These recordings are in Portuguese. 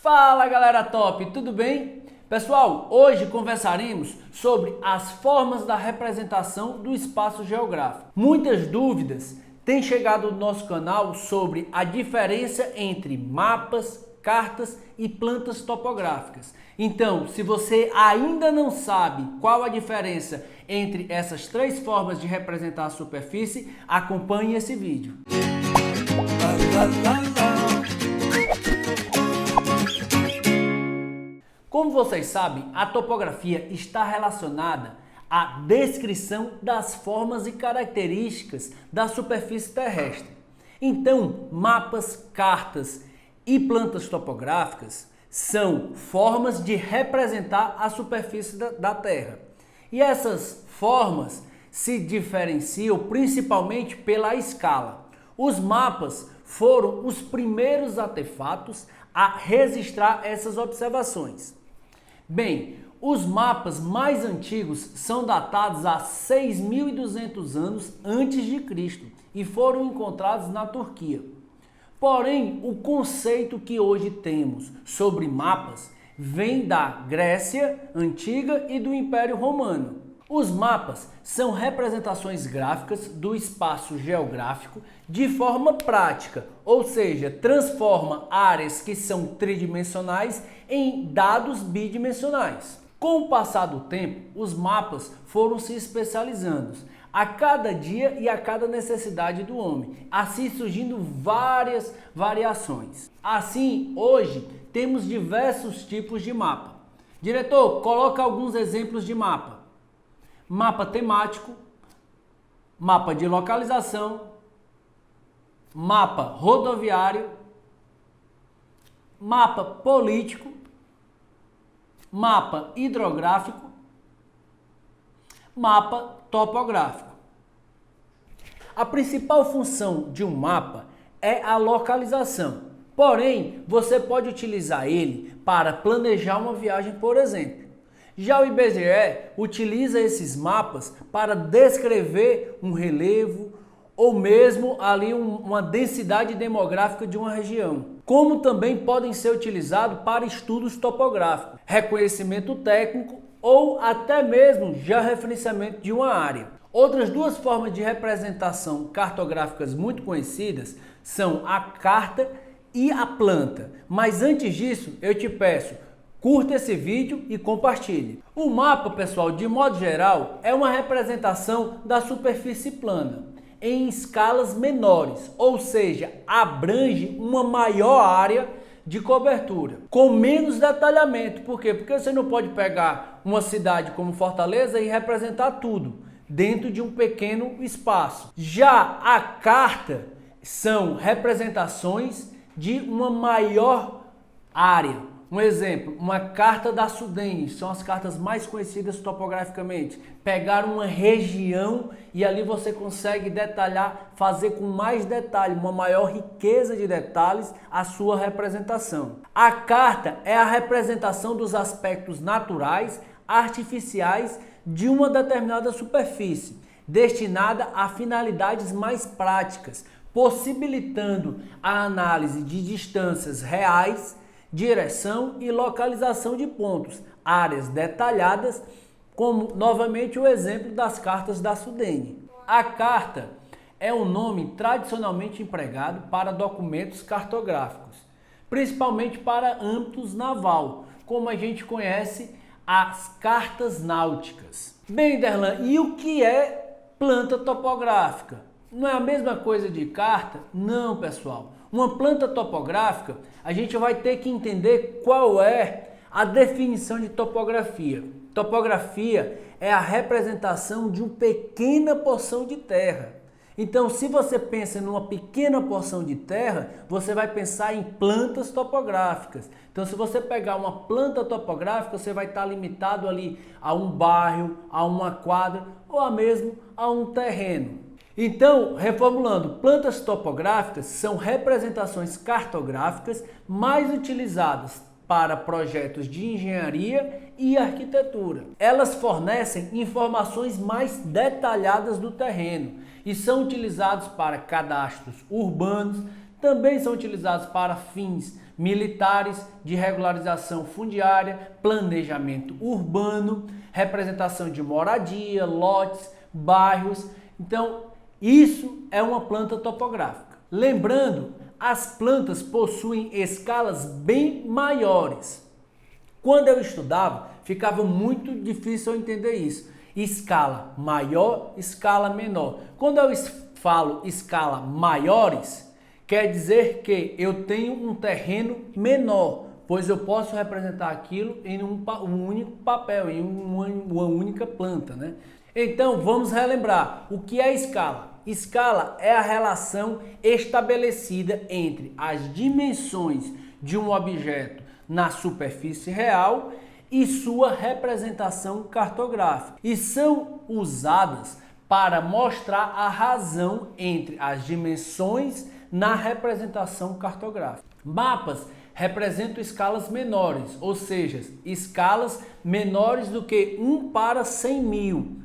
Fala galera top, tudo bem? Pessoal, hoje conversaremos sobre as formas da representação do espaço geográfico. Muitas dúvidas têm chegado no nosso canal sobre a diferença entre mapas, cartas e plantas topográficas. Então, se você ainda não sabe qual a diferença entre essas três formas de representar a superfície, acompanhe esse vídeo. Como vocês sabem, a topografia está relacionada à descrição das formas e características da superfície terrestre. Então, mapas, cartas e plantas topográficas são formas de representar a superfície da Terra. E essas formas se diferenciam principalmente pela escala. Os mapas foram os primeiros artefatos a registrar essas observações. Bem, os mapas mais antigos são datados a 6.200 anos antes de Cristo e foram encontrados na Turquia. Porém, o conceito que hoje temos sobre mapas vem da Grécia Antiga e do Império Romano. Os mapas são representações gráficas do espaço geográfico de forma prática, ou seja, transforma áreas que são tridimensionais em dados bidimensionais. Com o passar do tempo, os mapas foram se especializando a cada dia e a cada necessidade do homem, assim surgindo várias variações. Assim, hoje temos diversos tipos de mapa. Diretor, coloca alguns exemplos de mapa. Mapa temático, mapa de localização, mapa rodoviário, mapa político, mapa hidrográfico, mapa topográfico. A principal função de um mapa é a localização, porém você pode utilizar ele para planejar uma viagem, por exemplo. Já o IBGE utiliza esses mapas para descrever um relevo ou mesmo ali uma densidade demográfica de uma região, como também podem ser utilizados para estudos topográficos, reconhecimento técnico ou até mesmo já referenciamento de uma área. Outras duas formas de representação cartográficas muito conhecidas são a carta e a planta. Mas antes disso, eu te peço, curta esse vídeo e compartilhe. O mapa, pessoal, de modo geral, é uma representação da superfície plana em escalas menores, ou seja, abrange uma maior área de cobertura, com menos detalhamento. Por quê? Porque você não pode pegar uma cidade como Fortaleza e representar tudo dentro de um pequeno espaço. Já a carta são representações de uma maior área. Um exemplo, uma carta da Sudene, são as cartas mais conhecidas topograficamente. Pegar uma região e ali você consegue detalhar, fazer com mais detalhe, uma maior riqueza de detalhes a sua representação. A carta é a representação dos aspectos naturais, artificiais de uma determinada superfície, destinada a finalidades mais práticas, possibilitando a análise de distâncias reais, direção e localização de pontos, áreas detalhadas, como novamente o exemplo das cartas da Sudene. A carta é um nome tradicionalmente empregado para documentos cartográficos, principalmente para âmbitos naval, como a gente conhece as cartas náuticas. Bem, Derlan, e o que é planta topográfica? Não é a mesma coisa de carta? Não, pessoal. Uma planta topográfica, a gente vai ter que entender qual é a definição de topografia. Topografia é a representação de uma pequena porção de terra. Então, se você pensa numa pequena porção de terra, você vai pensar em plantas topográficas. Então, se você pegar uma planta topográfica, você vai estar limitado ali a um bairro, a uma quadra ou a mesmo a um terreno. Então, reformulando, plantas topográficas são representações cartográficas mais utilizadas para projetos de engenharia e arquitetura. Elas fornecem informações mais detalhadas do terreno e são utilizados para cadastros urbanos, também são utilizados para fins militares, de regularização fundiária, planejamento urbano, representação de moradia, lotes, bairros. Então, isso é uma planta topográfica. Lembrando, as plantas possuem escalas bem maiores. Quando eu estudava, ficava muito difícil eu entender isso. Escala maior, escala menor. Quando eu falo escala maiores, quer dizer que eu tenho um terreno menor, pois eu posso representar aquilo em um único papel, em uma única planta, né? Então, vamos relembrar o que é escala. Escala é a relação estabelecida entre as dimensões de um objeto na superfície real e sua representação cartográfica, e são usadas para mostrar a razão entre as dimensões na representação cartográfica. Mapas representam escalas menores, ou seja, escalas menores do que 1 para 100 mil.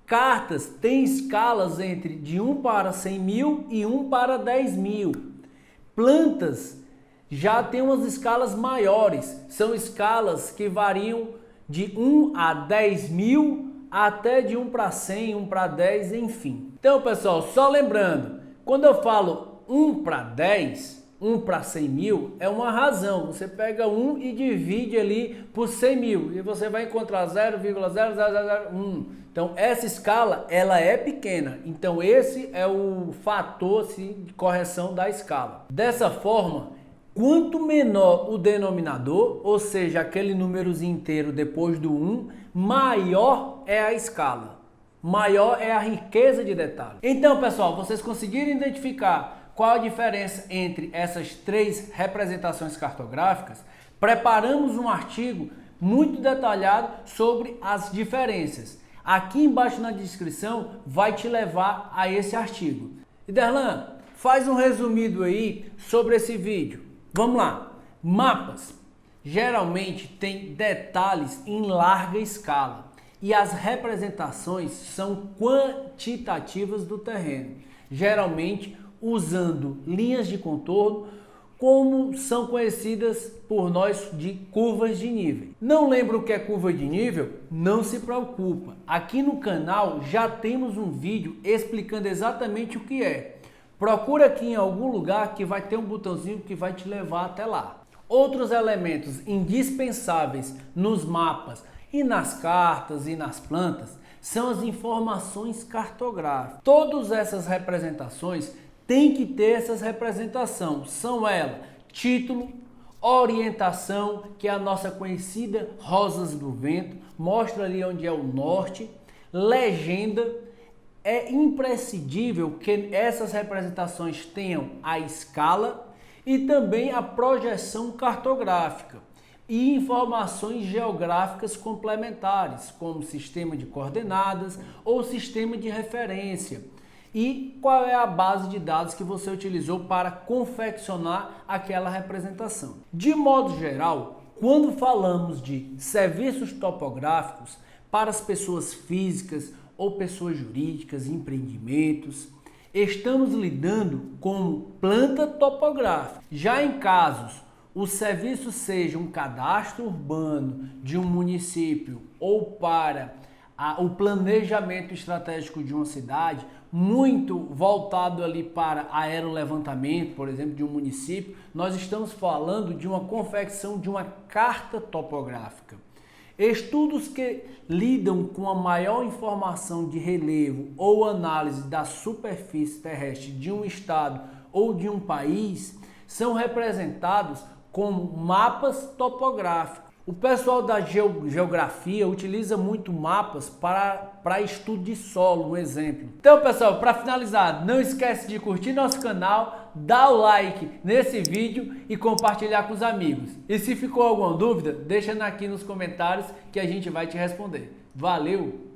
Cartas têm escalas entre de 1 para 100 mil e 1 para 10 mil. Plantas já têm umas escalas maiores, são escalas que variam de 1 a 10 mil até de 1 para 100, 1 para 10, enfim. Então, pessoal, só lembrando, quando eu falo 1 para 10, 1 para 100 mil, é uma razão. Você pega 1 e divide ali por 100 mil e você vai encontrar 0,0001. Então, essa escala, ela é pequena. Então, esse é o fator assim, de correção da escala. Dessa forma, quanto menor o denominador, ou seja, aquele númerozinho inteiro depois do 1, maior é a escala. Maior é a riqueza de detalhes. Então, pessoal, vocês conseguiram identificar qual a diferença entre essas três representações cartográficas? Preparamos um artigo muito detalhado sobre as diferenças. Aqui embaixo na descrição vai te levar a esse artigo. E Derlan, faz um resumido aí sobre esse vídeo. Vamos lá. Mapas geralmente têm detalhes em larga escala e as representações são quantitativas do terreno, geralmente usando linhas de contorno, como são conhecidas por nós de curvas de nível. Não lembra o que é curva de nível? Não se preocupa. Aqui no canal já temos um vídeo explicando exatamente o que é. Procura aqui em algum lugar que vai ter um botãozinho que vai te levar até lá. Outros elementos indispensáveis nos mapas e nas cartas e nas plantas são as informações cartográficas. Todas essas representações têm que ter essas representações. São elas: título, orientação, que é a nossa conhecida Rosas do Vento, mostra ali onde é o norte, legenda. É imprescindível que essas representações tenham a escala e também a projeção cartográfica e informações geográficas complementares, como sistema de coordenadas ou sistema de referência. E qual é a base de dados que você utilizou para confeccionar aquela representação. De modo geral, quando falamos de serviços topográficos para as pessoas físicas ou pessoas jurídicas, empreendimentos, estamos lidando com planta topográfica. Já em casos, o serviço seja um cadastro urbano de um município ou para o planejamento estratégico de uma cidade, muito voltado ali para aerolevantamento, por exemplo, de um município, nós estamos falando de uma confecção de uma carta topográfica. Estudos que lidam com a maior informação de relevo ou análise da superfície terrestre de um estado ou de um país são representados como mapas topográficos. O pessoal da geografia utiliza muito mapas para estudo de solo, um exemplo. Então, pessoal, para finalizar, não esquece de curtir nosso canal, dar o like nesse vídeo e compartilhar com os amigos. E se ficou alguma dúvida, deixa aqui nos comentários que a gente vai te responder. Valeu!